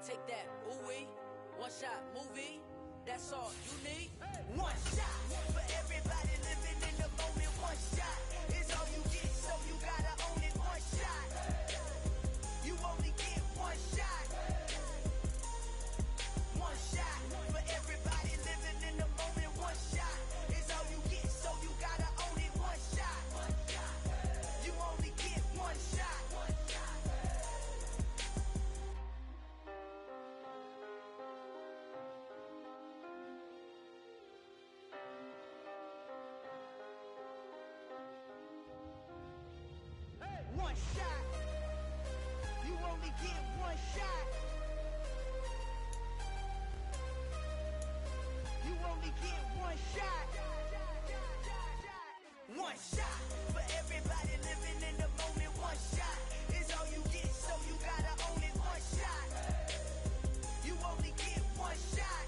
Take that, ooh-wee, one shot movie, that's all you need. One shot for everybody living in the moment. One shot is all you get, so you gotta own it. One shot, you only get one shot. One shot for everybody living in the moment. One shot is all you get, so you gotta own it. One shot, you only get one shot. One shot. You only get one shot. You only get one shot. One shot for everybody living in the moment. One shot is all you get, so you gotta own it. One shot. You only get one shot.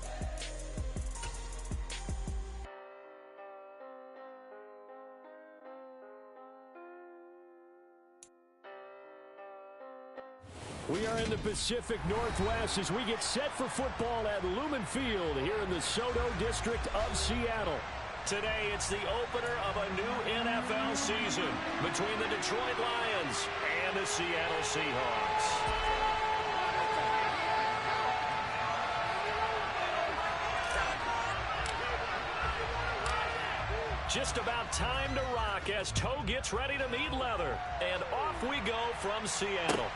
We are in the Pacific Northwest as we get set for football at Lumen Field here in the Soto District of Seattle. Today, it's the opener of a new NFL season between the Detroit Lions and the Seattle Seahawks. Just about time to rock as toe gets ready to meet leather. And off we go from Seattle.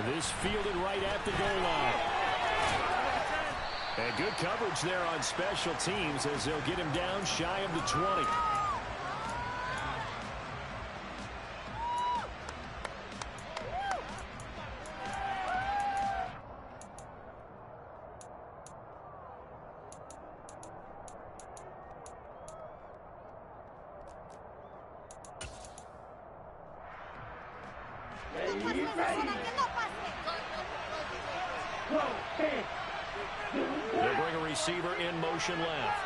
This fielded right at the goal line. And good coverage there on special teams as they'll get him down shy of the 20. They'll bring a receiver in motion left.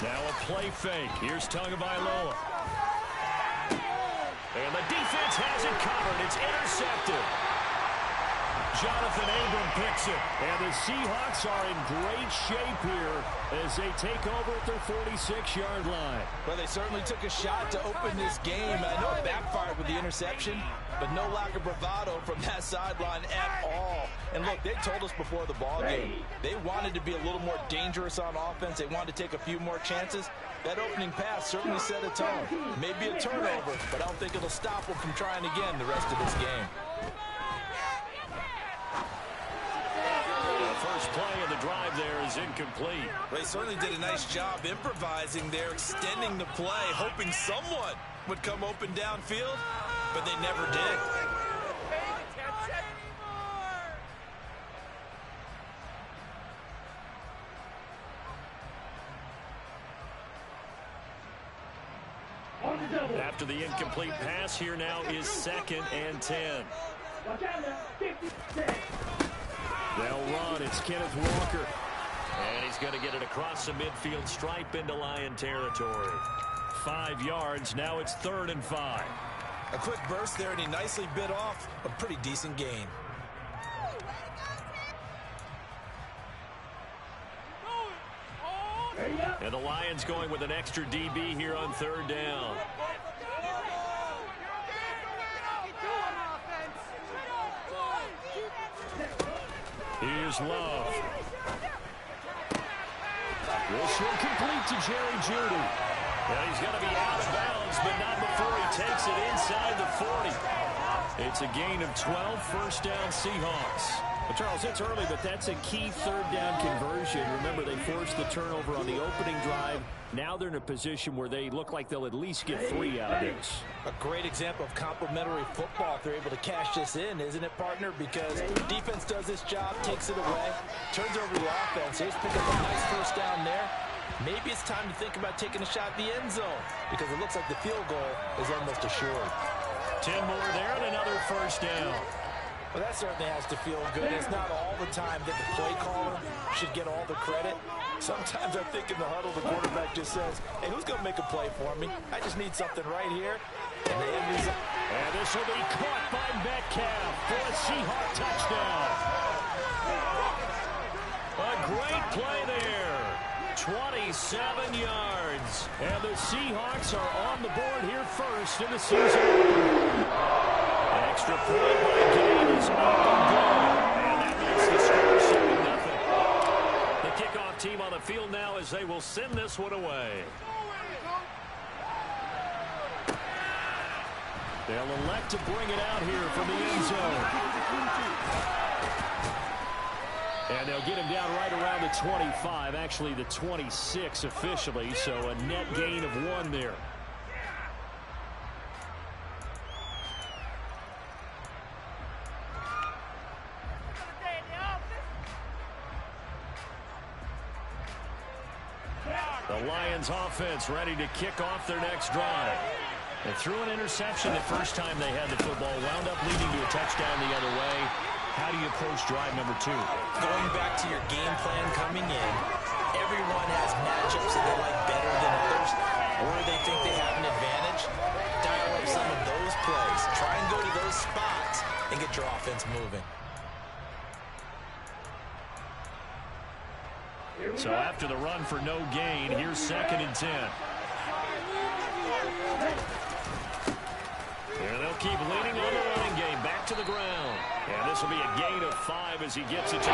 Now a play fake. Here's Tagovailoa. And the defense has it covered. It's intercepted. Jonathan Abram picks it. And the Seahawks are in great shape here as they take over at their 46-yard line. Well, they certainly took a shot to open this game. I know it backfired with the interception, but no lack of bravado from that sideline at all. And look, they told us before the ball game, they wanted to be a little more dangerous on offense. They wanted to take a few more chances. That opening pass certainly set a tone. Maybe a turnover, but I don't think it'll stop them from trying again the rest of this game. First play of the drive there is incomplete. They certainly did a nice job improvising there, extending the play, hoping someone would come open downfield, but they never did. After the incomplete pass, here now is 2nd and 10. They'll run. It's Kenneth Walker. And he's going to get it across the midfield stripe into Lion territory. 5 yards. Now it's 3rd and 5. A quick burst there, and he nicely bit off a pretty decent gain. And the Lions going with an extra DB here on 3rd down. Here's Love. This will complete to Jerry Jeudy. Well, he's going to be out of bounds, but not before he takes it inside the 40. It's a gain of 12, first down Seahawks. Well, Charles, it's early, but that's a key 3rd down conversion. Remember, they forced the turnover on the opening drive. Now they're in a position where they look like they'll at least get 3 out of this. A great example of complementary football if they're able to cash this in, isn't it, partner? Because defense does this job, takes it away, turns over the offense. Here's pick up a nice first down there. Maybe it's time to think about taking a shot at the end zone because it looks like the field goal is almost assured. 10 more there and another first down. Well, that certainly has to feel good. It's not all the time that the play caller should get all the credit. Sometimes I think in the huddle, the quarterback just says, hey, who's going to make a play for me? I just need something right here. And they end result. And this will be caught by Metcalf for a Seahawk touchdown. play there. 27 yards. And the Seahawks are on the board here first in the season. An extra point by Gain is up and good. And that makes the score 7-0. The kickoff team on the field now as they will send this one away. They'll elect to bring it out here from the end zone. And they'll get him down right around the 25, actually the 26 officially, so a net gain of 1 there. The Lions offense ready to kick off their next drive. They threw an interception the first time they had the football, wound up leading to a touchdown the other way. How do you approach drive number 2? Going back to your game plan coming in, everyone has matchups that they like better than others, or they think they have an advantage. Dial up some of those plays. Try and go to those spots and get your offense moving. So after the run for no gain, here's 2nd and 10. And they'll keep leaning on the running game. Back to the ground. And this will be a gain of 5 as he gets it to the 5.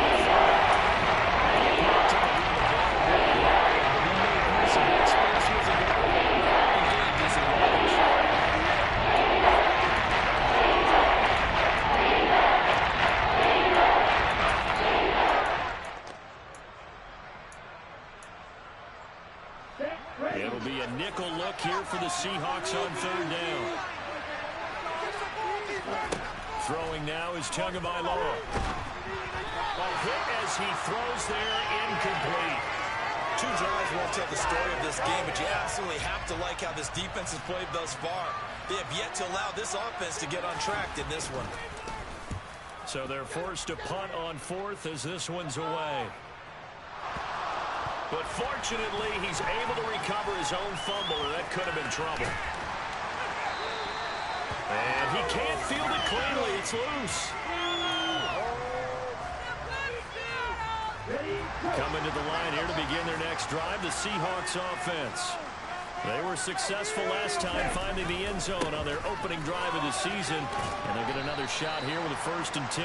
It'll be a nickel look here for the Seahawks on 3rd down. Throwing now is Tagovailoa. A hit as he throws there, incomplete. 2 drives won't tell the story of this game, but you absolutely have to like how this defense has played thus far. They have yet to allow this offense to get on track in this one. So they're forced to punt on 4th as this one's away. But fortunately, he's able to recover his own fumble, or that could have been trouble. And he can't field it cleanly. It's loose. Coming to the line here to begin their next drive, the Seahawks offense. They were successful last time finding the end zone on their opening drive of the season. And they'll get another shot here with a 1st and 10.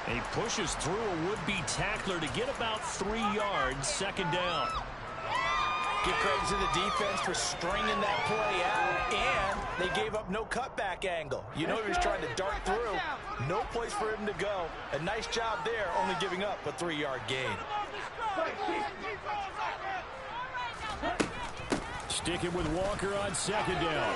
And he pushes through a would-be tackler to get about 3 yards, 2nd down. Give credit to the defense for stringing that play out, and they gave up no cutback angle. You know he was trying to dart through. No place for him to go. A nice job there, only giving up a 3-yard gain. Sticking with Walker on 2nd down.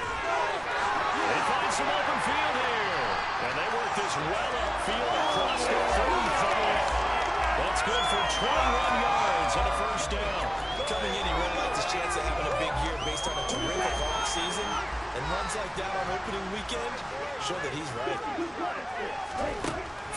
They find some open field here. And they work this well upfield across the 35. That's good for 21 yards and a 1st down. Coming in, he really liked his chance of having a big year based on a terrific offseason. And runs like that on opening weekend show that he's right.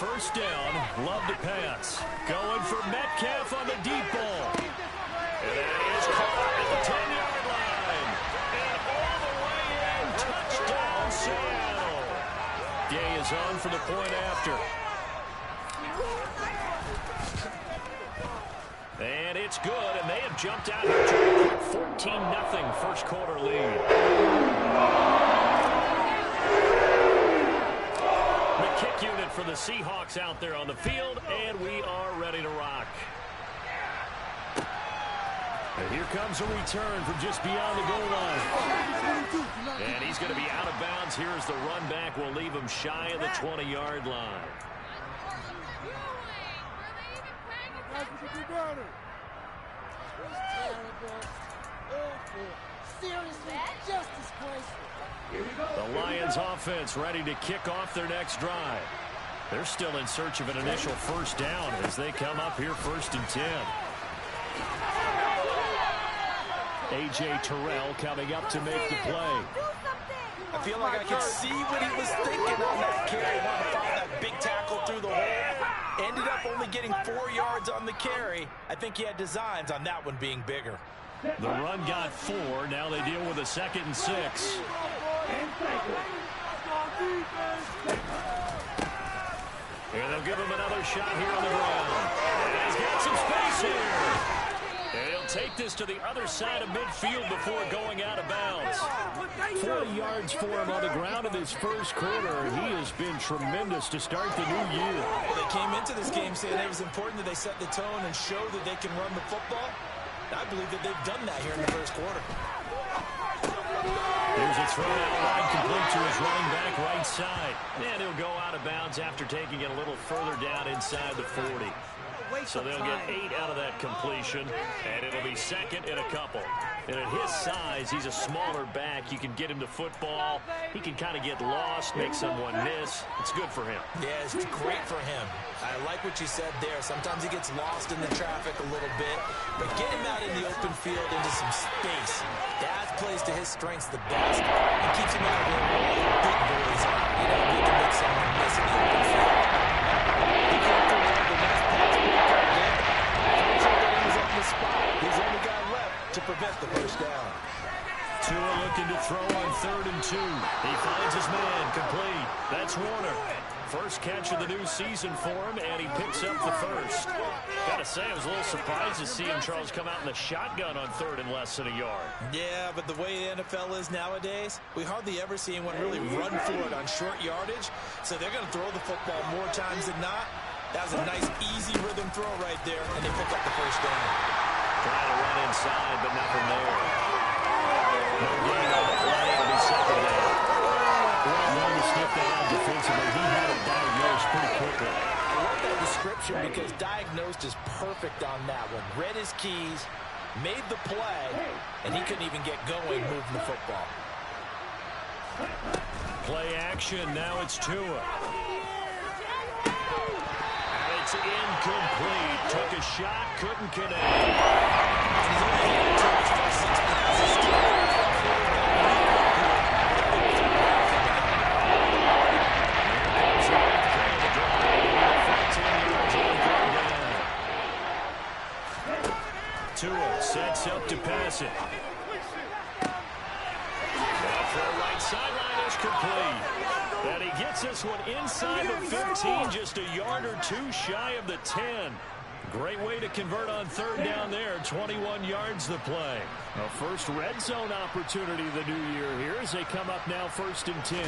1st down, love to pass. Going for Metcalf on the deep ball. And that is caught at the 10-yard line. And all the way in, touchdown Seattle. Gay is on for the point after. And it's good, and they have jumped out here to a 14-0 first quarter lead. The kick unit for the Seahawks out there on the field, and we are ready to rock. And here comes a return from just beyond the goal line. And he's going to be out of bounds. Here's the run back. Will leave him shy of the 20-yard line. The Lions offense ready to kick off their next drive. They're still in search of an initial 1st down as they come up here 1st and 10. A.J. Terrell coming up to make the play. I feel like I could see what he was thinking on that carry. Wanted to follow that big tackle through the hole. Ended up only getting 4 yards on the carry. I think he had designs on that one being bigger. The run got 4. Now they deal with a 2nd and 6. And they'll give him another shot here on the ground. As He's got some space here. And he'll take this to the other side of midfield before going out of bounds. 40 yards for him on the ground in his first quarter. He has been tremendous to start the new year. Well, they came into this game saying it was important that they set the tone and show that they can run the football. I believe that they've done that here in the first quarter. Here's a throw out wide, complete to his running back right side. And he'll go out of bounds after taking it a little further down inside the 40. So they'll get 8 out of that completion, and it'll be second and a couple. And at his size, he's a smaller back. You can get him to football. He can kind of get lost, make someone miss. It's good for him. Yeah, it's great for him. I like what you said there. Sometimes he gets lost in the traffic a little bit, but get him out in the open field into some space. That plays to his strengths the best and keeps him out of there where all the big boys are. You know, he can make someone miss in the open field. He can't do it. The nice pass back up there. I'm sure that he was on the spot. He's only got left to prevent the first down. Tua looking to throw on 3rd and 2. He finds his man, complete. That's Warner. First catch of the new season for him, and he picks up the first. Got to say, I was a little surprised to see him, Charles, come out in the shotgun on 3rd and less than a yard. Yeah, but the way the NFL is nowadays, we hardly ever see anyone really run for it on short yardage, so they're going to throw the football more times than not. That was a nice, easy rhythm throw right there, and they pick up the first down. Trying to run inside, but nothing there. No gain on the play. It'll be second down. Well, to sniff that out defensively. He had it diagnosed pretty quickly. I love that description because diagnosed is perfect on that one. Read his keys, made the play, and he couldn't even get going moving the football. Play action. Now it's Tua. And it's incomplete. Took a shot, couldn't connect. And he's only had 2 of his first 6 passes. Tua sets up to pass it. Off for a right sideline is complete. And he gets this one inside the 15, just a yard or 2 shy of the 10. Great way to convert on 3rd down there. 21 yards the play. A first red zone opportunity the new year here as they come up now 1st and 10.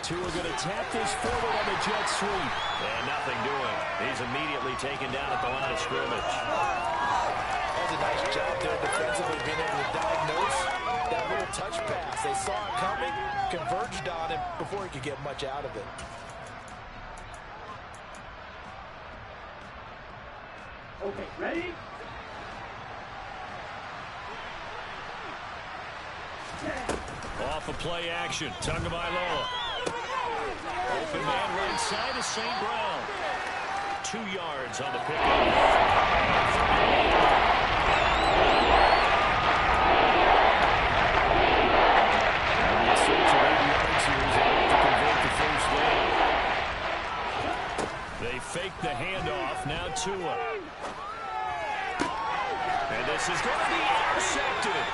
Tua going to tap this forward on the jet sweep. And nothing doing. He's immediately taken down at the line of scrimmage. That was a nice job there defensively, being able to diagnose that little touch pass. They saw it coming, converged on him before he could get much out of it. Okay, ready? Off a play action. Tagovailoa. Open man right side is St. Brown. 2 yards on the pickup. They fake the handoff. Now Tua. And this is going to be intercepted.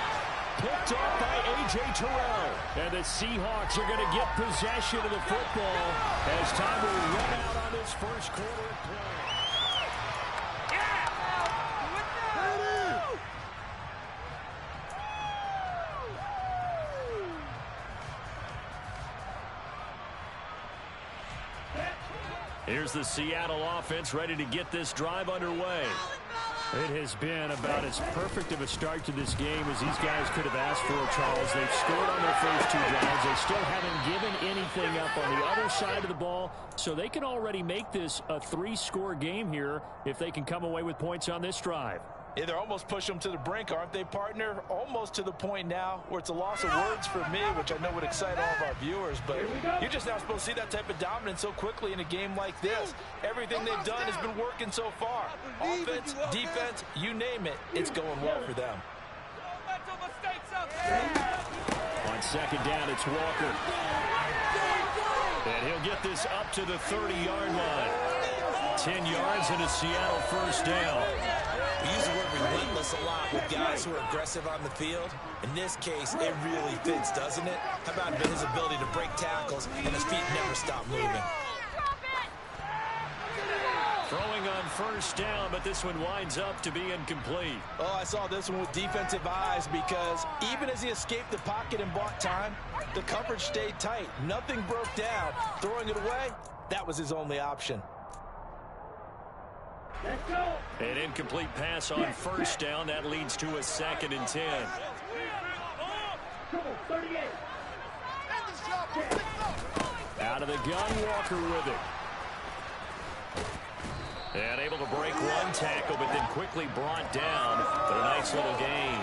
Picked up by A.J. Terrell. And the Seahawks are going to get possession of the football as time will run out on this first quarter of play. Here's the Seattle offense ready to get this drive underway. It has been about as perfect of a start to this game as these guys could have asked for, Charles. They've scored on their first 2 drives. They still haven't given anything up on the other side of the ball, so they can already make this a 3-score game here if they can come away with points on this drive. Yeah, they're almost pushing them to the brink, aren't they, partner? Almost to the point now where it's a loss of words for me, which I know would excite all of our viewers, but you're just not supposed to see that type of dominance so quickly in a game like this. Everything they've done has been working so far. Offense, defense, you name it, it's going well for them. On 2nd down, it's Walker. And he'll get this up to the 30-yard line. 10 yards and a Seattle first down. We use the word relentless a lot with guys who are aggressive on the field. In this case, it really fits, doesn't it? How about his ability to break tackles and his feet never stop moving? Throwing on first down, but this one winds up to be incomplete. Oh, I saw this one with defensive eyes because even as he escaped the pocket and bought time, the coverage stayed tight. Nothing broke down. Throwing it away, that was his only option. Let's go. An incomplete pass on first down. That leads to a 2nd and 10. Trouble, 38. Out of the gun, Walker with it. And able to break one tackle, but then quickly brought down. But a nice little gain.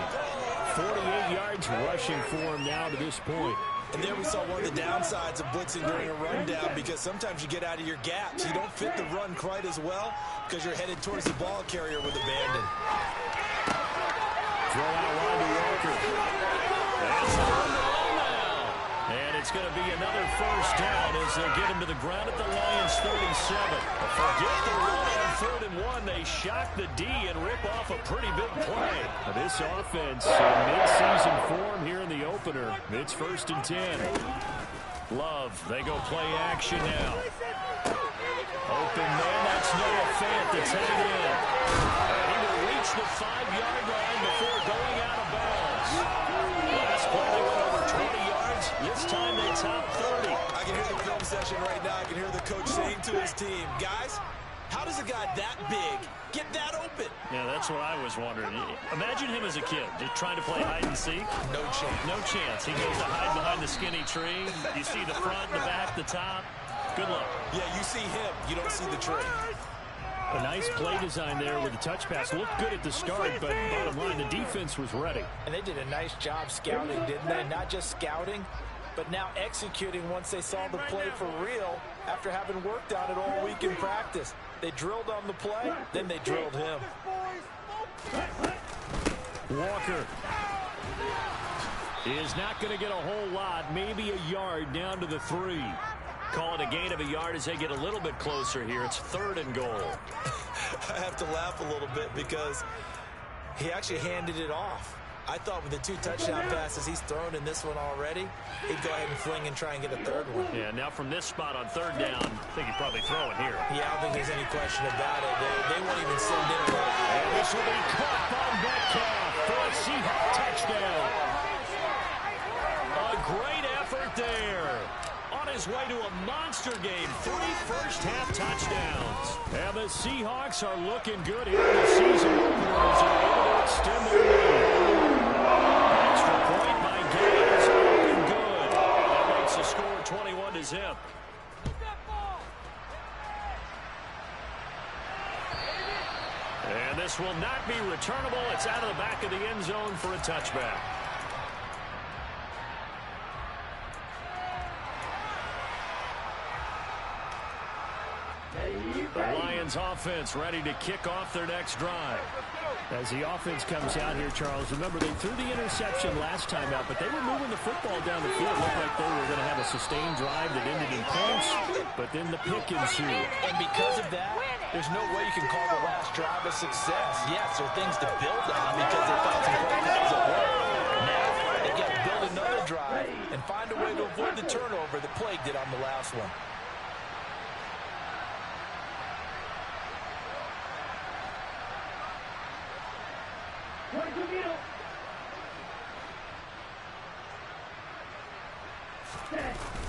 48 yards rushing for him now to this point. And there we saw one of the downsides of blitzing during a rundown, because sometimes you get out of your gaps. You don't fit the run quite as well because you're headed towards the ball carrier with abandon. Throw out wide to Walker. That's the run ball now. And it's going to be another first down as they get him to the ground at the Lions 37. Forget the run on 3rd and 1. They shock the D and rip off a pretty big play. Now this offense in mid-season form here in the opener. It's 1st and 10. Love, they go play action now. Open man, that's Noah Fant, the tight end. And he will reach the 5-yard line before going out of bounds. Last play they went over 20 yards. This time they top 30. I can hear the film session right now. I can hear the coach saying to his team, guys, how does a guy that big get that open? Yeah, that's what I was wondering. Imagine him as a kid, just trying to play hide and seek. No chance. No chance. He goes to hide behind the skinny tree. You see the front, the back, the top. Good luck. Yeah, you see him. You don't see the tree. A nice play design there with the touch pass. Looked good at the start, but bottom line, the defense was ready. And they did a nice job scouting, didn't they? Not just scouting, but now executing once they saw the play for real after having worked on it all week in practice. They drilled on the play, then they drilled him. Walker is not going to get a whole lot, maybe a yard down to the 3. Call it a gain of a yard as they get a little bit closer here. It's 3rd and goal. I have to laugh a little bit because he actually handed it off. I thought with the 2 touchdown passes he's thrown in this one already, he'd go ahead and fling and try and get a 3rd one. Yeah, now from this spot on 3rd down, I think he'd probably throw it here. Yeah, I don't think there's any question about it. They won't even send in a run. And this will be caught by Metcalf for a Seahawk touchdown. A great effort there. On his way to a monster game, 3 first-half touchdowns. And the Seahawks are looking good here in the season opener as they're able to extend their lead. Extra point by Gay is looking good. That makes the score 21-0. And this will not be returnable. It's out of the back of the end zone for a touchback. The Lions offense ready to kick off their next drive. As the offense comes out here, Charles, remember they threw the interception last time out, but they were moving the football down the field. It looked like they were going to have a sustained drive that ended in points, but then the pick ensued. And because of that, there's no way you can call the last drive a success. Yes, there are things to build on because they found some play calls that work. Now, they got to build another drive and find a way to avoid the turnover that plagued it on the last one.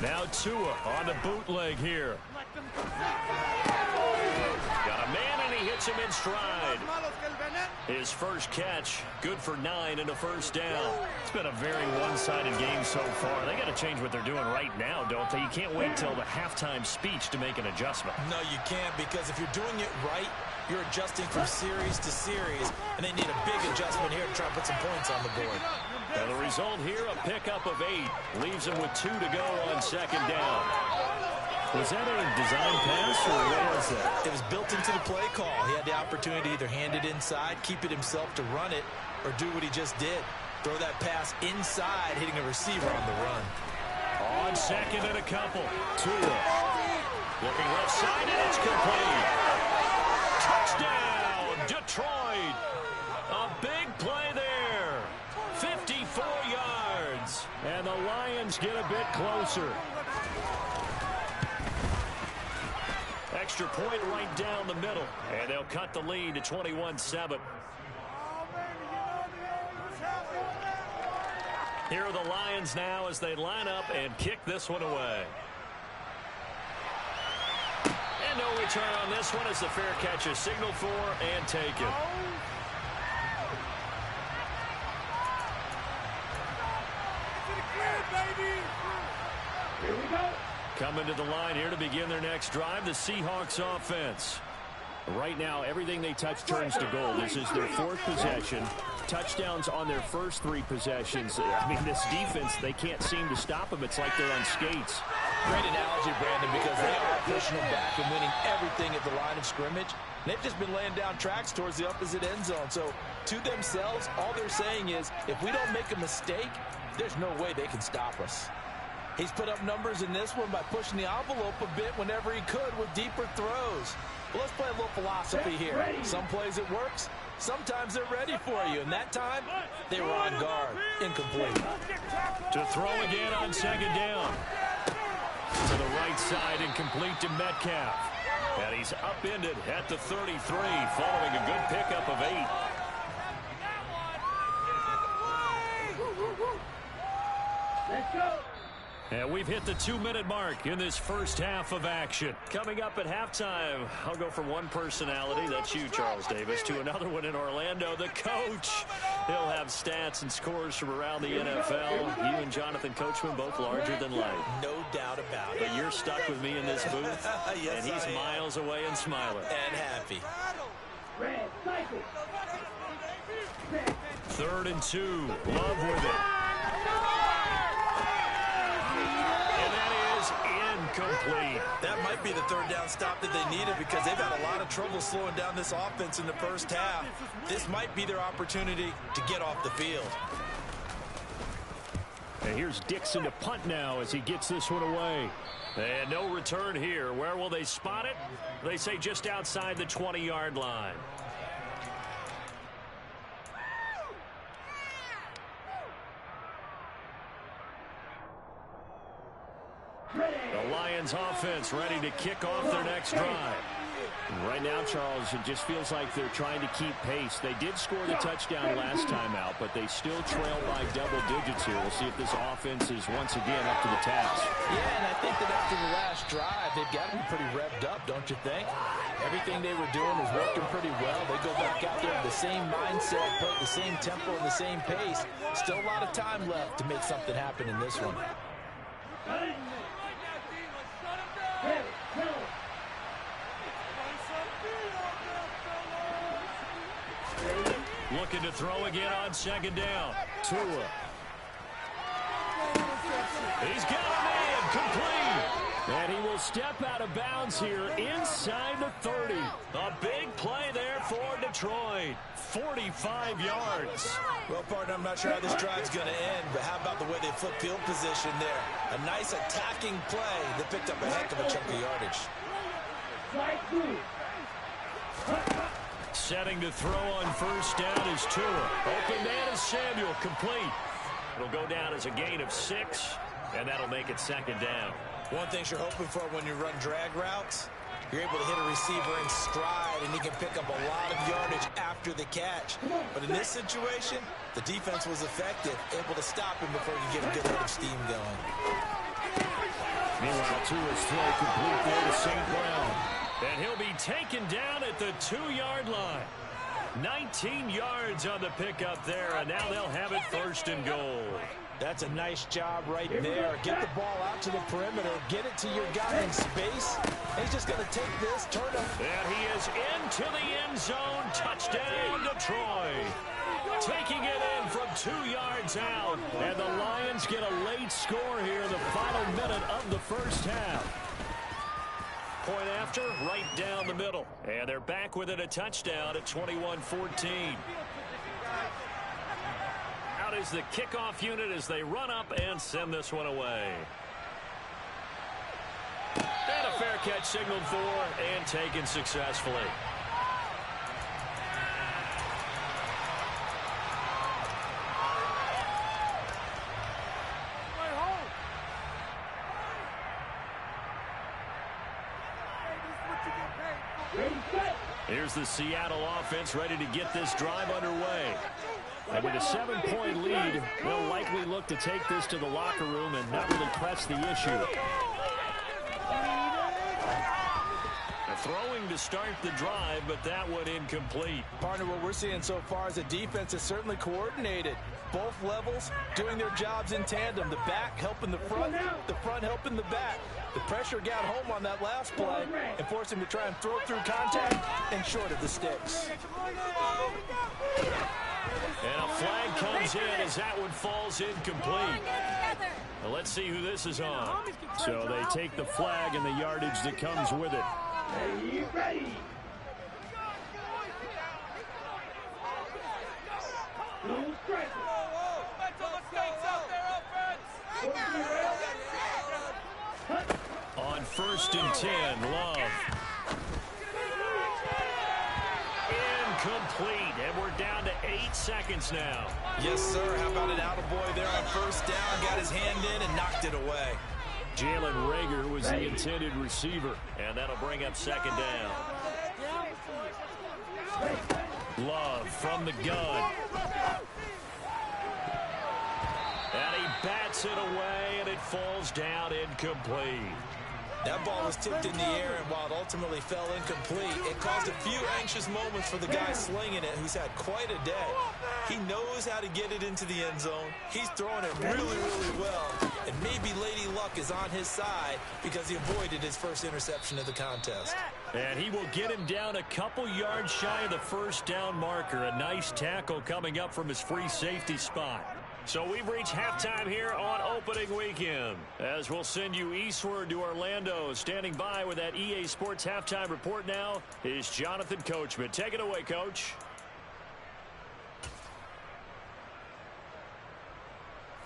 Now Tua on the bootleg here. Got a man and he hits him in stride. His first catch, good for 9 and a first down. It's been a very one-sided game so far. They got to change what they're doing right now, don't they? You can't wait till the halftime speech to make an adjustment. No, you can't, because if you're doing it right, you're adjusting from series to series, and they need a big adjustment here to try to put some points on the board. And the result here, a pickup of 8. Leaves him with 2 to go on second down. Was that a design pass, or what was that? It was built into the play call. He had the opportunity to either hand it inside, keep it himself to run it, or do what he just did. Throw that pass inside, hitting a receiver on the run. On second and a couple. Tua. Looking left side, and it's complete. Touchdown, Detroit. A big play there. 54 yards. And the Lions get a bit closer. Extra extra point right down the middle. And they'll cut the lead to 21-7. Here are the Lions now as they line up and kick this one away. And no return on this one as the fair catch is signaled for and taken. Here we go. Coming to the line here to begin their next drive, the Seahawks offense. Right now, everything they touch turns to gold. This is their fourth possession. Touchdowns on their first three possessions. I mean, this defense, they can't seem to stop them. It's like they're on skates. Great analogy, Brandon, because they are pushing them back and winning everything at the line of scrimmage. They've just been laying down tracks towards the opposite end zone. So, to themselves, all they're saying is, if we don't make a mistake, there's no way they can stop us. He's put up numbers in this one by pushing the envelope a bit whenever he could with deeper throws. But let's play a little philosophy here. Some plays it works. Sometimes they're ready for you. And that time, they were on guard. Incomplete. To throw again on second down. To the right side and complete to Metcalf. And he's upended at the 33 following a good pickup of 8. Let's go. And we've hit the 2-minute mark in this first half of action. Coming up at halftime, I'll go from one personality, that's you, Charles Davis, to another one in Orlando, the coach. He'll have stats and scores from around the NFL. You and Jonathan Coachman both larger than life. No doubt about it. But you're stuck with me in this booth, Yes, and he's I am. miles away and smiling. And happy. Red cycle. 3rd and 2. Love with it. Incomplete. That might be the third down stop that they needed because they've had a lot of trouble slowing down this offense in the first half. This might be their opportunity to get off the field. And here's Dixon to punt now as he gets this one away. And no return here. Where will they spot it? They say just outside the 20-yard line. The Lions offense ready to kick off their next drive. Right now, Charles, it just feels like they're trying to keep pace. They did score the touchdown last time out, but they still trail by double digits here. We'll see if this offense is once again up to the task. Yeah, and I think that after the last drive, they've got to be pretty revved up, don't you think? Everything they were doing was working pretty well. They go back out there with the same mindset, play at the same tempo and the same pace. Still a lot of time left to make something happen in this one. Looking to throw again on second down. Tua. He's got a man complete. And he will step out of bounds here inside the 30. A big play there for Detroit. 45 yards. Well, partner, I'm not sure how this drive's going to end, but how about the way they flip field position there? A nice attacking play that picked up a heck of a chunk of yardage. Setting to throw on first down is Tua. Open man is Samuel, complete. It'll go down as a gain of 6, and that'll make it second down. One thing you're hoping for when you run drag routes, you're able to hit a receiver in stride, and he can pick up a lot of yardage after the catch. But in this situation, the defense was effective, able to stop him before you get a good head of steam going. Meanwhile, Tua's throw complete there to St. Brown. And he'll be taken down at the 2-yard line. 19 yards on the pickup there, and now they'll have it 1st and goal. That's a nice job right there. Get the ball out to the perimeter. Get it to your guy in space. He's just going to take this, turn him. And he is into the end zone. Touchdown, Detroit. Taking it in from 2 yards out. And the Lions get a late score here in the final minute of the first half. Point after, right down the middle. And they're back within a touchdown at 21-14. Out is the kickoff unit as they run up and send this one away. And a fair catch signaled for and taken successfully. Here's the Seattle offense ready to get this drive underway. And with a 7-point lead, they'll likely look to take this to the locker room and not really press the issue. Throwing to start the drive, but that one incomplete. Partner, what we're seeing so far is the defense is certainly coordinated. Both levels doing their jobs in tandem. The back helping the front helping the back. The pressure got home on that last play and forced him to try and throw through contact and short of the sticks. And a flag comes in as that one falls incomplete. Well, let's see who this is on. So they take the flag and the yardage that comes with it. Ready. On 1st and 10, Love. Incomplete, and we're down to 8 seconds now. Yes, sir. How about an attaboy there on 1st down? Got his hand in and knocked it away. Jalen Reagor was the intended receiver, and that'll bring up 2nd down. Love from the gun. And he bats it away, and it falls down incomplete. That ball was tipped in the air, and while it ultimately fell incomplete, it caused a few anxious moments for the guy slinging it, who's had quite a day. He knows how to get it into the end zone. He's throwing it really, really well, and maybe Lady Luck is on his side because he avoided his first interception of the contest. And he will get him down a couple yards shy of the 1st down marker. A nice tackle coming up from his free safety spot. So we've reached halftime here on opening weekend, as we'll send you eastward to Orlando. Standing by with that EA Sports halftime report now is Jonathan Coachman. Take it away, Coach.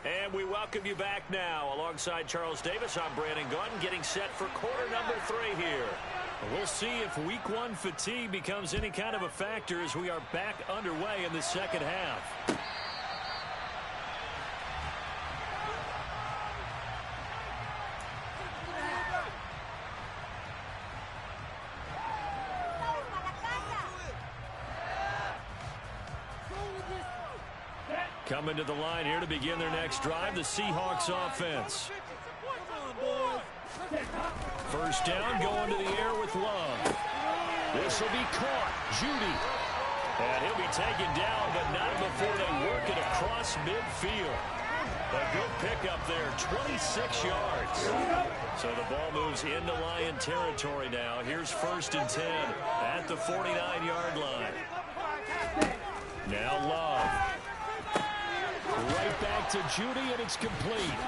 And we welcome you back now. Alongside Charles Davis, I'm Brandon Gordon, getting set for quarter number 3 here. We'll see if week 1 fatigue becomes any kind of a factor as we are back underway in the second half. Coming to the line here to begin their next drive, the Seahawks offense. 1st down, going to the air with Love. This will be caught. Judy. And he'll be taken down, but not before they work it across midfield. A good pickup there, 26 yards. So the ball moves into Lion territory now. Here's 1st and 10 at the 49-yard line. Now Love. Right back to Judy, and it's complete.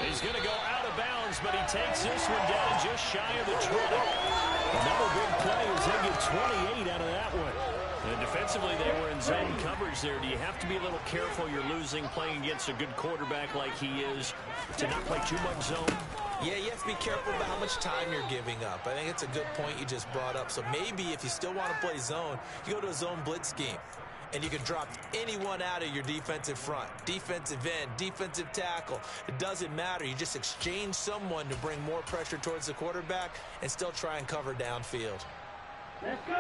He's going to go out of bounds, but he takes this one down just shy of the 20. Another big play as they get 28 out of that one. And defensively, they were in zone coverage there. Do you have to be a little careful? You're losing playing against a good quarterback like he is to not play too much zone? Yeah, you have to be careful about how much time you're giving up. I think it's a good point you just brought up. So maybe if you still want to play zone, you go to a zone blitz scheme. And you can drop anyone out of your defensive front, defensive end, defensive tackle. It doesn't matter. You just exchange someone to bring more pressure towards the quarterback and still try and cover downfield.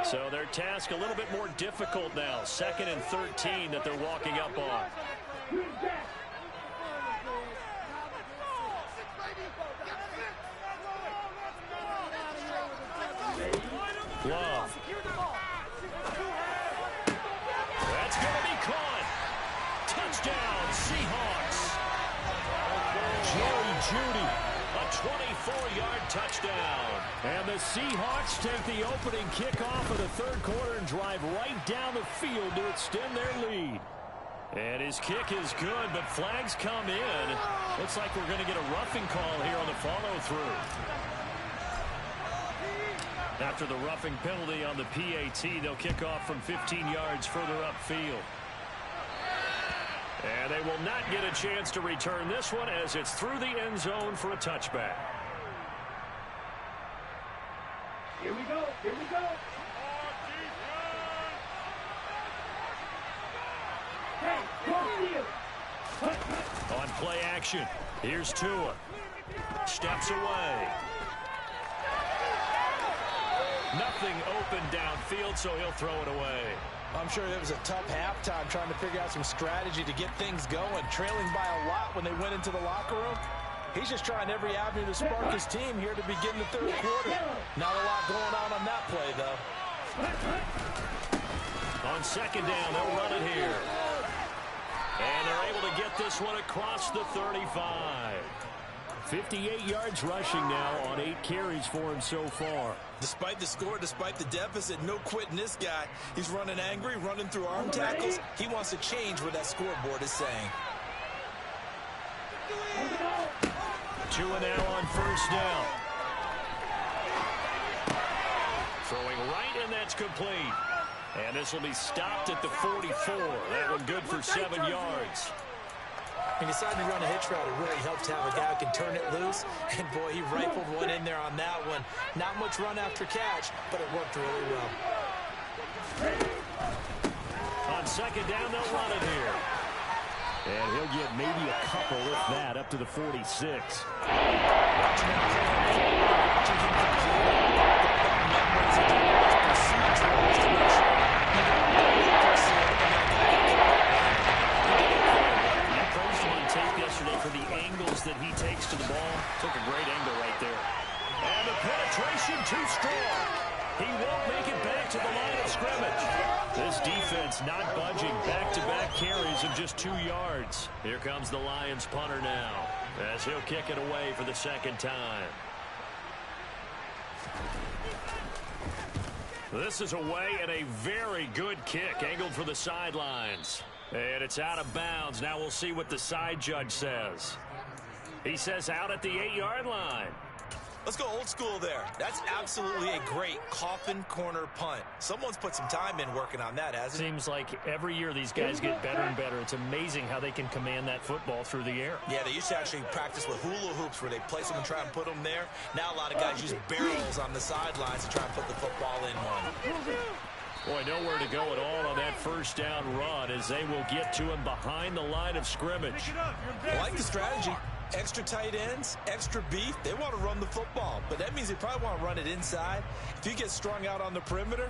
So their task a little bit more difficult now. 2nd and 13 that they're walking up on. Love. That's going to be caught. Touchdown, Seahawks. Jerry Judy, a 24-yard touchdown. And the Seahawks take the opening kickoff of the 3rd quarter and drive right down the field to extend their lead. And his kick is good, but flags come in. Looks like we're going to get a roughing call here on the follow-through. After the roughing penalty on the PAT, they'll kick off from 15 yards further upfield. And they will not get a chance to return this one as it's through the end zone for a touchback. Here we go. Here we go. Hey, on play action, here's Tua. Steps away. Nothing open downfield, so he'll throw it away. I'm sure it was a tough halftime trying to figure out some strategy to get things going. Trailing by a lot when they went into the locker room. He's just trying every avenue to spark his team here to begin the third quarter. Not a lot going on that play, though. On second down, they'll run it here. And they're able to get this one across the 35. 58 yards rushing now on 8 carries for him so far. Despite the score, despite the deficit, no quitting this guy. He's running angry, running through arm tackles. He wants to change what that scoreboard is saying. 2 now on first down. Throwing right, and that's complete. And this will be stopped at the 44. That one good for 7 yards. He decided to run a hitch route. It really helps to have a guy who can turn it loose. And, boy, he rifled one in there on that one. Not much run after catch, but it worked really well. On second down, they'll run it here. And he'll get maybe a couple, if that, up to the 46. For the angles that he takes to the ball. Took a great angle right there. And the penetration too strong. He won't make it back to the line of scrimmage. This defense not budging. Back-to-back carries of just 2 yards. Here comes the Lions punter now, as he'll kick it away for the second time. This is away, and a very good kick angled for the sidelines. And it's out of bounds. Now we'll see what the side judge says. He says out at the 8-yard line. Let's go old school there. That's absolutely a great coffin corner punt. Someone's put some time in working on that, hasn't it? Seems like every year these guys get better and better. It's amazing how they can command that football through the air. Yeah, they used to actually practice with hula hoops where they place them and try and put them there. Now a lot of guys use barrels on the sidelines to try and put the football in one. Boy, nowhere to go at all on that first down run as they will get to him behind the line of scrimmage. I like the strategy. Extra tight ends, extra beef. They want to run the football, but that means they probably want to run it inside. If you get strung out on the perimeter,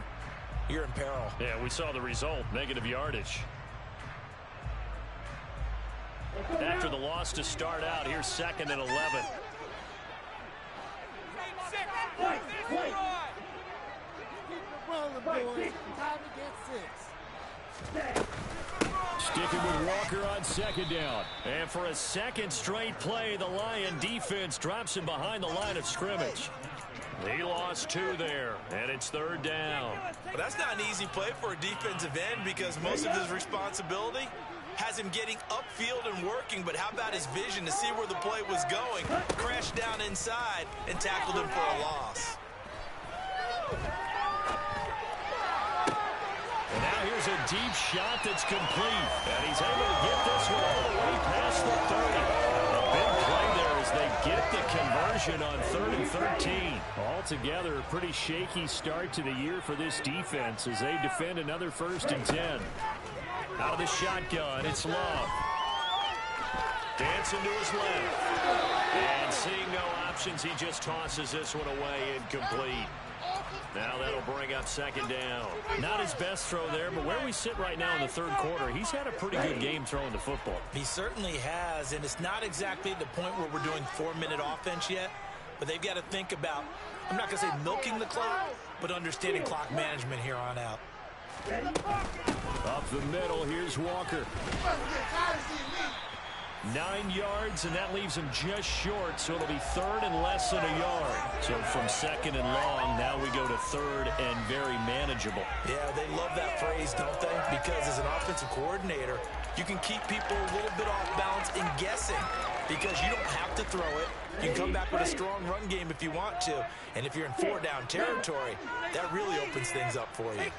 you're in peril. Yeah, we saw the result, negative yardage. After the loss to start out, here's 2nd and 11. Sticking with Walker on second down. And for a second straight play, the Lion defense drops him behind the line of scrimmage. He lost 2 there, and it's 3rd down. Well, that's not an easy play for a defensive end because most of his responsibility has him getting upfield and working, but how about his vision to see where the play was going, crashed down inside, and tackled him for a loss. And now here's a deep shot that's complete. And he's able to get this one all the way past the 30. A big play there as they get the conversion on 3rd and 13. Altogether, a pretty shaky start to the year for this defense as they defend another 1st and 10. Out of the shotgun, it's Love. Dancing to his left. And seeing no options, he just tosses this one away incomplete. Now that'll bring up 2nd down. Not his best throw there, but where we sit right now in the 3rd quarter, he's had a pretty good game throwing the football. He certainly has, and it's not exactly the point where we're doing 4-minute offense yet, but they've got to think about, I'm not going to say milking the clock, but understanding clock management here on out. Up the middle, here's Walker. 9 yards, and that leaves him just short, so it'll be 3rd and less than a yard. So from 2nd and long, now we go to 3rd and very manageable. Yeah, they love that phrase, don't they? Because as an offensive coordinator, you can keep people a little bit off balance and guessing because you don't have to throw it. You can come back with a strong run game if you want to. And if you're in 4-down territory, that really opens things up for you.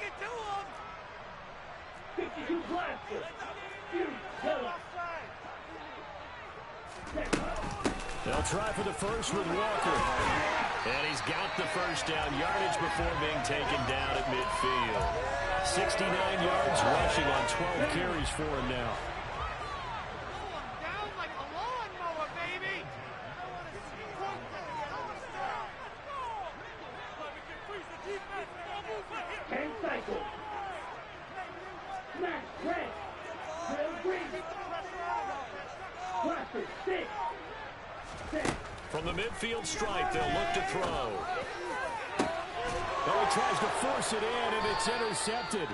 They'll try for the first with Walker. And he's got the first down yardage before being taken down at midfield. 69 yards rushing on 12 carries for him now. From the midfield stripe, they'll look to throw. Oh, he tries to force it in, and it's intercepted.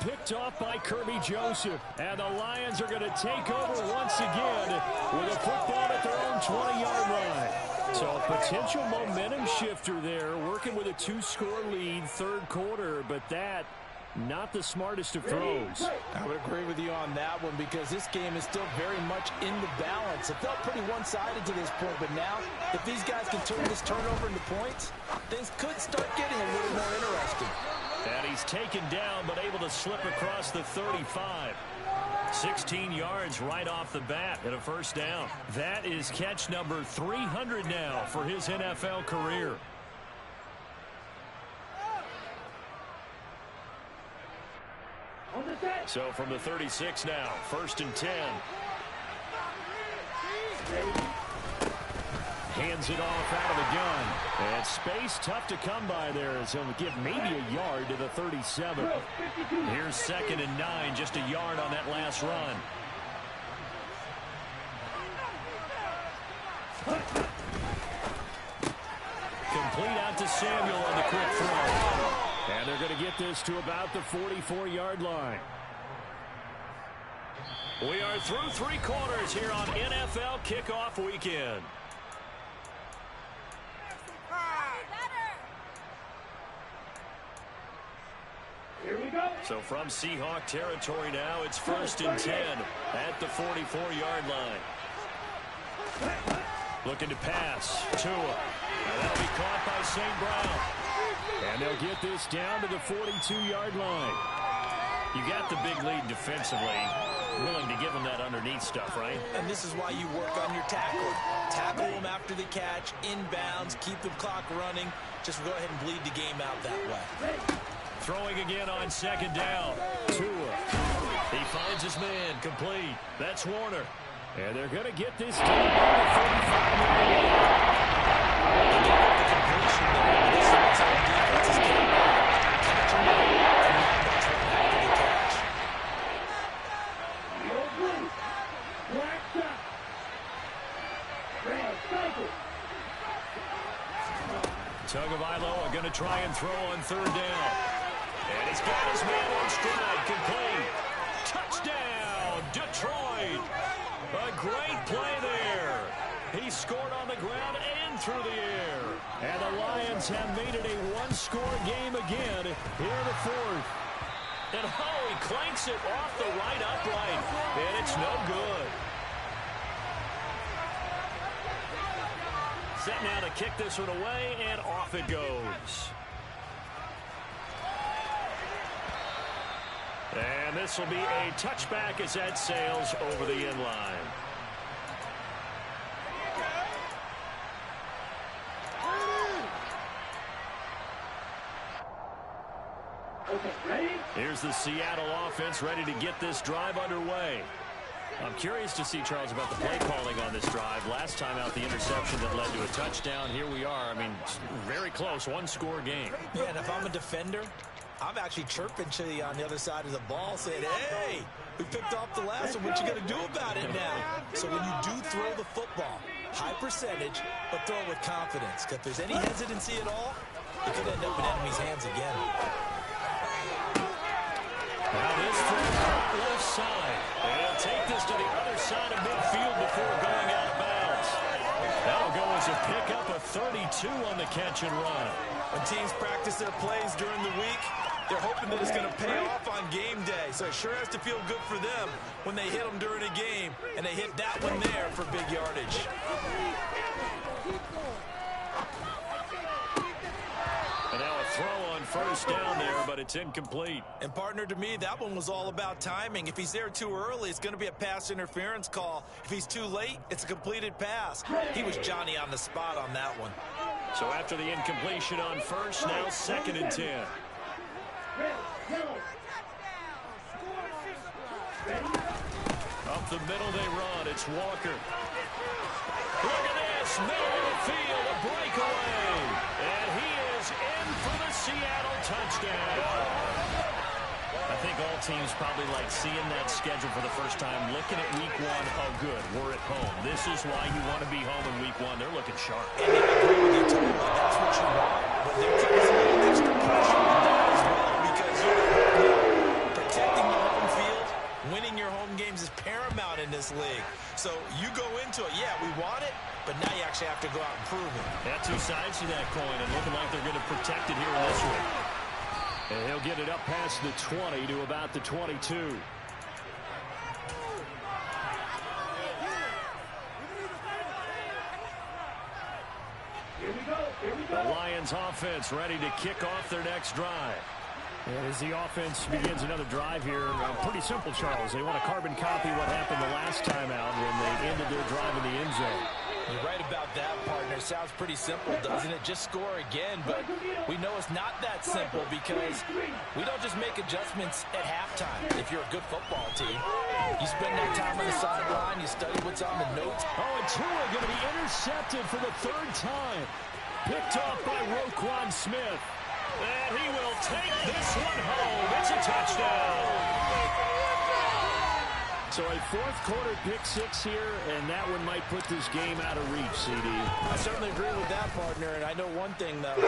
Picked off by Kirby Joseph. And the Lions are going to take over once again with a football at their own 20-yard line. So a potential momentum shifter there, working with a 2-score lead, third quarter, but that not the smartest of throws. I would agree with you on that one because this game is still very much in the balance. It felt pretty one-sided to this point, but now if these guys can turn this turnover into points, things could start getting a little more interesting. And he's taken down but able to slip across the 35. 16 yards right off the bat and a first down. That is catch number 300 now for his NFL career. So from the 36 now, 1st and 10. Hands it off out of the gun. And space tough to come by there as he'll give maybe a yard to the 37. Here's 2nd and 9, just a yard on that last run. Complete out to Samuel on the quick throw. And they're going to get this to about the 44-yard line. We are through 3 quarters here on NFL Kickoff Weekend. Here we go. So from Seahawk territory now, it's 1st and 10 at the 44-yard line. Looking to pass. Tua. And that'll be caught by St. Brown. And they'll get this down to the 42-yard line. You got the big lead defensively. Willing to give them that underneath stuff, right? And this is why you work on your tackling. Tackle them after the catch, inbounds, keep the clock running. Just go ahead and bleed the game out that way. Throwing again on 2nd down. Tua. He finds his man. Complete. That's Warner. And they're going to get this down to the 45-yard line. Tagovailoa are going to try and throw on 3rd down. And he's got his man on stride. Complete. Touchdown, Detroit. A great play there. He scored on the ground and through the air. And the Lions have made it a 1-score game again here in the 4th. And he clanks it off the right upright. And it's no good. Set now to kick this one away, and off it goes. And this will be a touchback as that sails over the end line. Okay, ready? Here's the Seattle offense ready to get this drive underway. I'm curious to see, Charles, about the play calling on this drive. Last time out, the interception that led to a touchdown. Here we are. I mean, very close, 1-score game. Yeah, and if I'm a defender, I'm actually chirping to you on the other side of the ball saying, hey, we picked off the last one. What you going to do about it now? So when you do throw the football, high percentage, but throw it with confidence. Because if there's any hesitancy at all, it could end up in enemy's hands again. Now this from the left side. And he'll take this to the other side of midfield before going out of bounds. That'll go as a pickup of 32 on the catch and run. When teams practice their plays during the week, they're hoping that it's going to pay off on game day. So it sure has to feel good for them when they hit them during a game. And they hit that one there for big yardage. And now a throw on 1st down there, but it's incomplete. And partner, to me, that one was all about timing. If he's there too early, it's going to be a pass interference call. If he's too late, it's a completed pass. He was Johnny on the spot on that one. So after the incompletion on 1st, now 2nd and 10. Up the middle they run. It's Walker. Look at this. Middle of the field, a breakaway. And he is in for the Seattle touchdown. I think all teams probably like seeing that schedule for the first time, looking at week one. Oh, good, we're at home. This is why you want to be home in week one. They're looking sharp. And I agree with you totally. That's what you want. But there comes a little extra pressure with that as well because protecting your home field, winning your home games is paramount in this league. So you go into it, yeah, we want it, but now you actually have to go out and prove it. Yeah, two sides to that coin, and looking like they're going to protect it here in this one. And he'll get it up past the 20 to about the 22. Here we go. Here we go. The Lions offense ready to kick off their next drive. And as the offense begins another drive here, pretty simple, Charles. They want to carbon copy what happened the last time out when they ended their drive in the end zone. You're right about that, partner. Sounds pretty simple, doesn't it? Just score again, but we know it's not that simple because we don't just make adjustments at halftime. If you're a good football team, you spend that time on the sideline, you study what's on the notes. Oh, and Tua going to be intercepted for the third time. Picked off by Roquan Smith. And he will take this one home. It's a touchdown. So a fourth quarter pick six here, and that one might put this game out of reach, CD. I certainly agree with that, partner. And I know one thing, though. The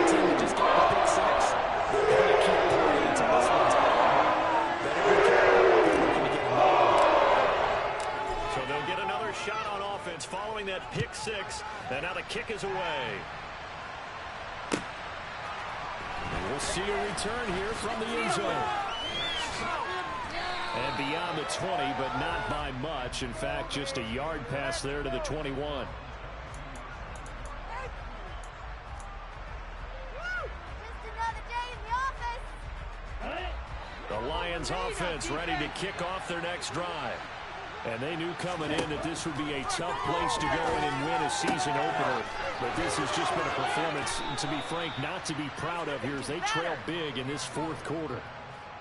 team that just got the pick six, they're going to keep playing until this one's over. Better be careful. They're looking to get involved. So they'll get another shot on offense following that pick six. And now the kick is away. We'll see a return here from the end zone. And beyond the 20, but not by much. In fact, just a yard pass there to the 21. The Lions offense ready to kick off their next drive. And they knew coming in that this would be a tough place to go in and win a season opener. But this has just been a performance, to be frank, not to be proud of here as they trail big in this fourth quarter.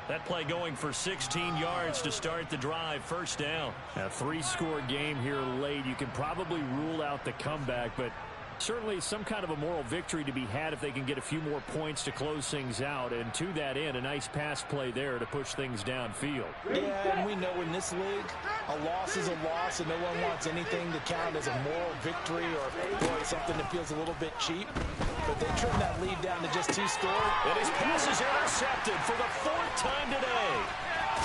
That play going for 16 yards to start the drive. First down. A three-score game here late. You can probably rule out the comeback, but certainly some kind of a moral victory to be had if they can get a few more points to close things out. And to that end, a nice pass play there to push things downfield. Yeah, and we know in this league, a loss is a loss, and no one wants anything to count as a moral victory or, boy, something that feels a little bit cheap. But they trimmed that lead down to just 2 scores. And his pass is intercepted for the 4th time today.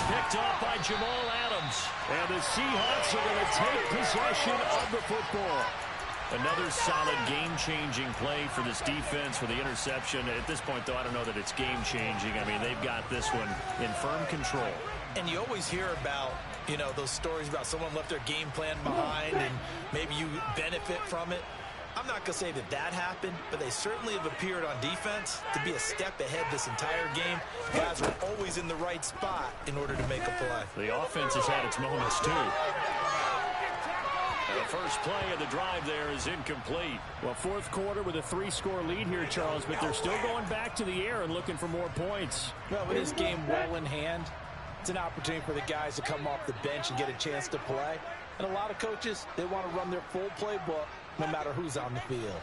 Picked off by Jamal Adams. And the Seahawks are going to take possession of the football. Another solid game-changing play for this defense with the interception. At this point, though, I don't know that it's game-changing. I mean, they've got this one in firm control. And you always hear about, you know, those stories about someone left their game plan behind and maybe you benefit from it. I'm not going to say that that happened, but they certainly have appeared on defense to be a step ahead this entire game. Guys are always in the right spot in order to make a play. The offense has had its moments, too. The first play of the drive there is incomplete. Well, fourth quarter with a 3-score lead here, Charles, but they're still going back to the air and looking for more points. Well, with this game well in hand, it's an opportunity for the guys to come off the bench and get a chance to play. And a lot of coaches, they want to run their full playbook no matter who's on the field.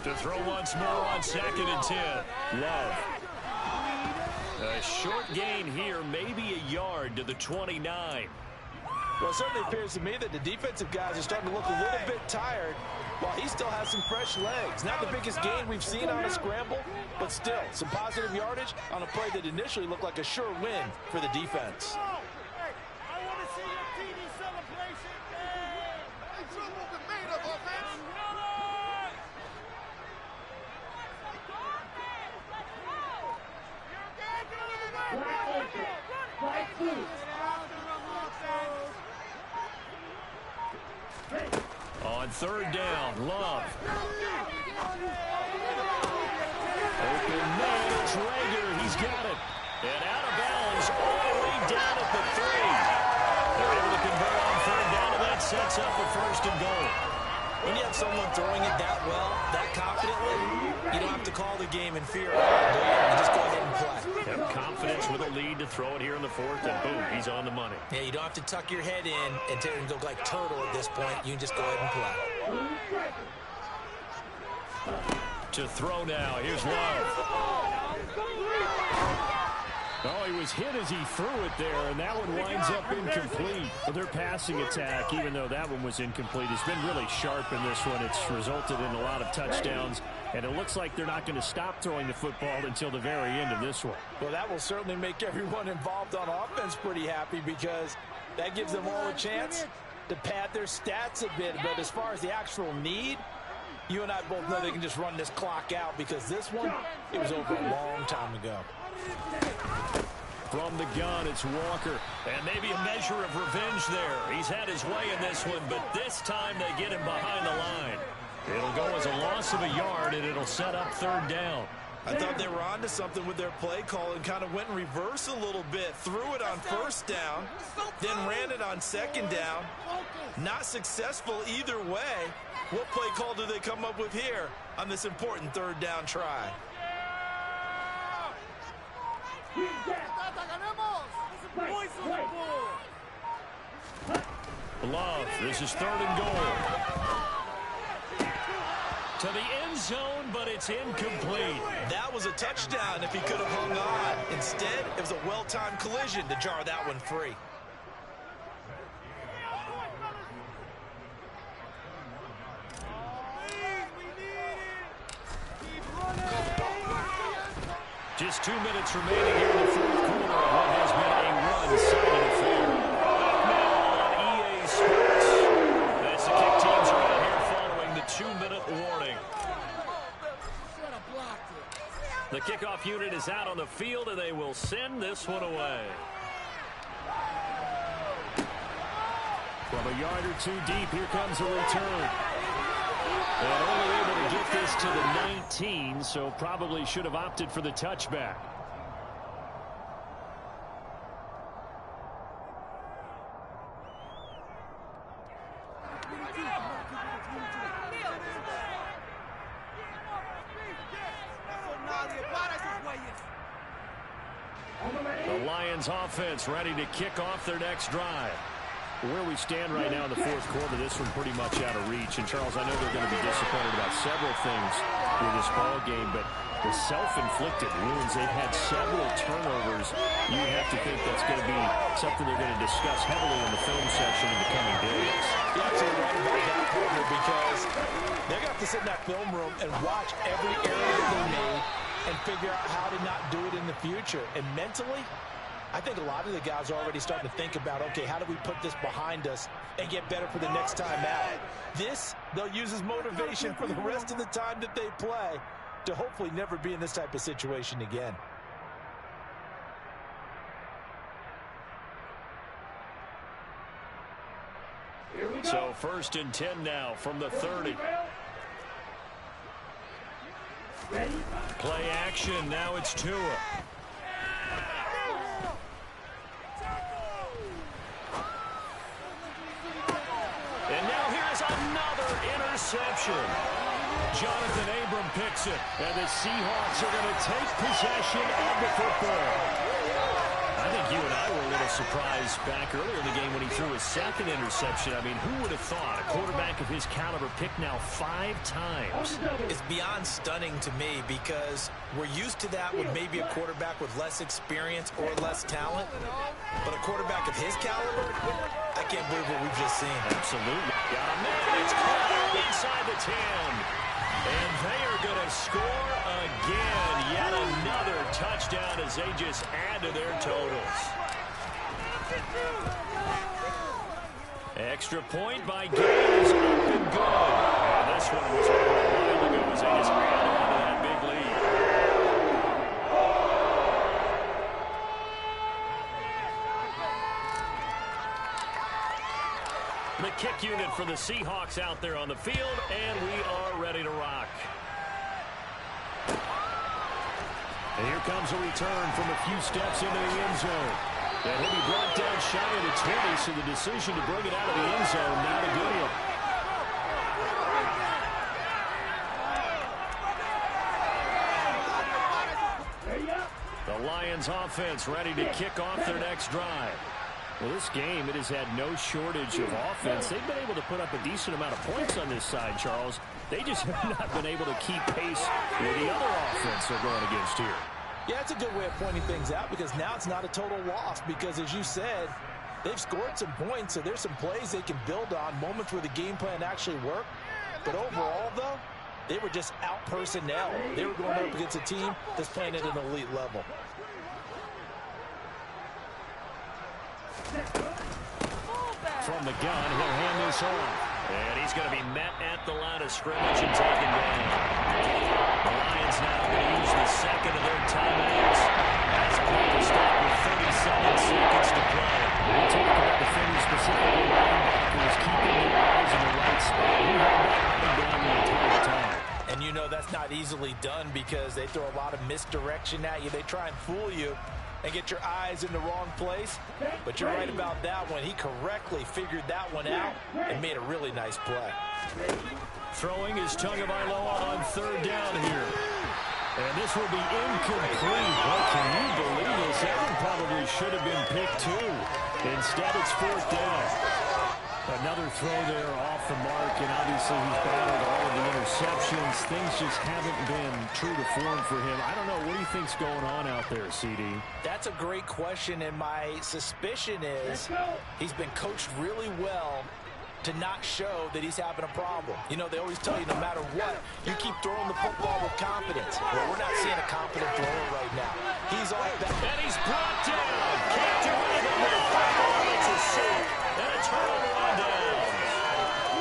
To throw once more on 2nd and 10. Love. A short gain here, maybe a yard to the 29. Well, it certainly appears to me that the defensive guys are starting to look a little bit tired while he still has some fresh legs. Not the biggest gain we've seen on a scramble, but still some positive yardage on a play that initially looked like a sure win for the defense. On 3rd down, Love. Open man, it's Rager. He's got it. And out of bounds all the way down at the 3. They're able to convert on 3rd down, and that sets up a 1st and goal. When you have someone throwing it that well, that confidently, you don't have to call the game in fear. You just go ahead and play. Have confidence with a lead to throw it here in the 4th, and boom, he's on the money. Yeah, you don't have to tuck your head in and go like turtle at this point. You can just go ahead and play. To throw now. Here's Love. Oh, he was hit as he threw it there, and that one winds up incomplete. Well, their passing attack, even though that one was incomplete, has been really sharp in this one. It's resulted in a lot of touchdowns, and it looks like they're not going to stop throwing the football until the very end of this one. Well, that will certainly make everyone involved on offense pretty happy, because that gives them all a chance to pad their stats a bit. But as far as the actual need, you and I both know they can just run this clock out, because this one, it was over a long time ago. From the gun, it's Walker. And maybe a measure of revenge there. He's had his way in this one, but this time they get him behind the line. It'll go as a loss of a yard, and it'll set up third down. I thought they were onto something with their play call and kind of went in reverse a little bit. Threw it on first down, then ran it on second down. Not successful either way. What play call do they come up with here on this important third down try? Love, this is third and goal. To the end zone, but it's incomplete. That was a touchdown if he could have hung on. Instead, it was a well-timed collision to jar that one free. Just 2 minutes remaining here in the fourth quarter of what has been a one-sided affair. Now on EA Sports, as the kick teams are out here following the 2-minute warning. The kickoff unit is out on the field, and they will send this one away. From a yard or two deep, here comes a return. And only able to get this to the 19, so probably should have opted for the touchback. The Lions offense ready to kick off their next drive. Where we stand right now in the fourth quarter, this one pretty much out of reach. And, Charles, I know they're going to be disappointed about several things with this ball game, but the self-inflicted wounds, they've had several turnovers. You have to think that's going to be something they're going to discuss heavily in the film session in the coming days. You're absolutely right about that, partner, because they're going to have to sit in that film room and watch every error that they made and figure out how to not do it in the future. And mentally, I think a lot of the guys are already starting to think about, okay, how do we put this behind us and get better for the next time out? This, they'll use as motivation for the rest of the time that they play to hopefully never be in this type of situation again. So 1st and 10 now from the 30. Play action. Now it's Tua. And now here's another interception. Jonathan Abram picks it, and the Seahawks are going to take possession of the football. I think you and I were a little surprised back earlier in the game when he threw his second interception. I mean, who would have thought a quarterback of his caliber picked now 5 times? It's beyond stunning to me, because we're used to that with maybe a quarterback with less experience or less talent. But a quarterback of his caliber, I can't believe what we've just seen. Absolutely. Got a man. It's caught out inside the 10. And they are going to score again. Yet another touchdown as they just add to their totals. Extra point by Gales, up and good. And this one was over a while ago as they just add on to that big lead. The kick unit for the Seahawks out there on the field, and we are ready to rock. And here comes a return from a few steps into the end zone. And he'll be brought down shy of the 20, so the decision to bring it out of the end zone, not a good one. The Lions offense ready to kick off their next drive. Well, this game, it has had no shortage of offense. They've been able to put up a decent amount of points on this side, Charles. They just have not been able to keep pace with the other offense they're going against here. Yeah, it's a good way of pointing things out because now it's not a total loss because, as you said, they've scored some points, so there's some plays they can build on, moments where the game plan actually worked. But overall, though, they were just out personnel. They were going up against a team that's playing at an elite level. From the gun, he'll hand this off. And he's going to be met at the line of scrimmage and taken down. The Lions now going to use the second of their timeouts as play to stop with 37 seconds to play. We'll talk about defending specifically linebackers keeping their eyes in the right spot. We had that running down the entire time. And you know that's not easily done because they throw a lot of misdirection at you. They try and fool you and get your eyes in the wrong place. But you're right about that one. He correctly figured that one out and made a really nice play. Throwing is Tagovailoa on third down here. And this will be incomplete. What can you believe this? That one probably should have been picked too. Instead, it's fourth down. Another throw there off the mark, and obviously he's battled all of the interceptions. Things just haven't been true to form for him. I don't know. What do you think's going on out there, CD? That's a great question, and my suspicion is he's been coached really well to not show that he's having a problem. You know, they always tell you no matter what, you keep throwing the football with confidence. Well, we're not seeing a confident thrower right now. He's off that. And he's brought down. Can't do anything with the football. It's a sack and a turnover on downs.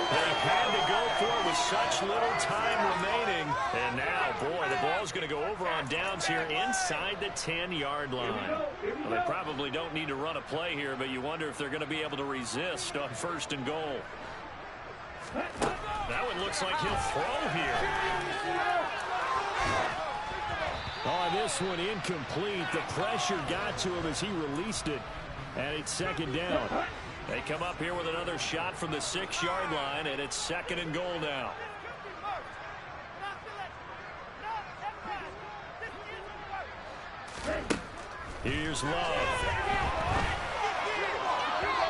They had to go for it with such little time remaining. And now, boy, the ball's going to go over on downs here inside the 10-yard line. Well, they probably don't need to run a play here, but you wonder if they're going to be able to resist on first and goal. That one looks like he'll throw here. Oh, this one incomplete. The pressure got to him as he released it. And it's second down. They come up here with another shot from the 6-yard line, and it's second and goal now. Here's Love.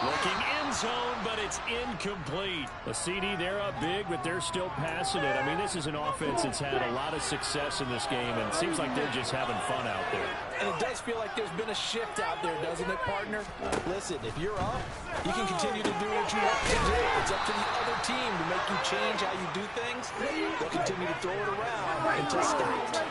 Looking end zone, but it's incomplete. A CD, they're up big, but they're still passing it. I mean, this is an offense that's had a lot of success in this game, and it seems like they're just having fun out there. And it does feel like there's been a shift out there, doesn't it, partner? Listen, if you're up, you can continue to do what you want to do. It's up to the other team to make you change how you do things. They'll continue to throw it around until stopped.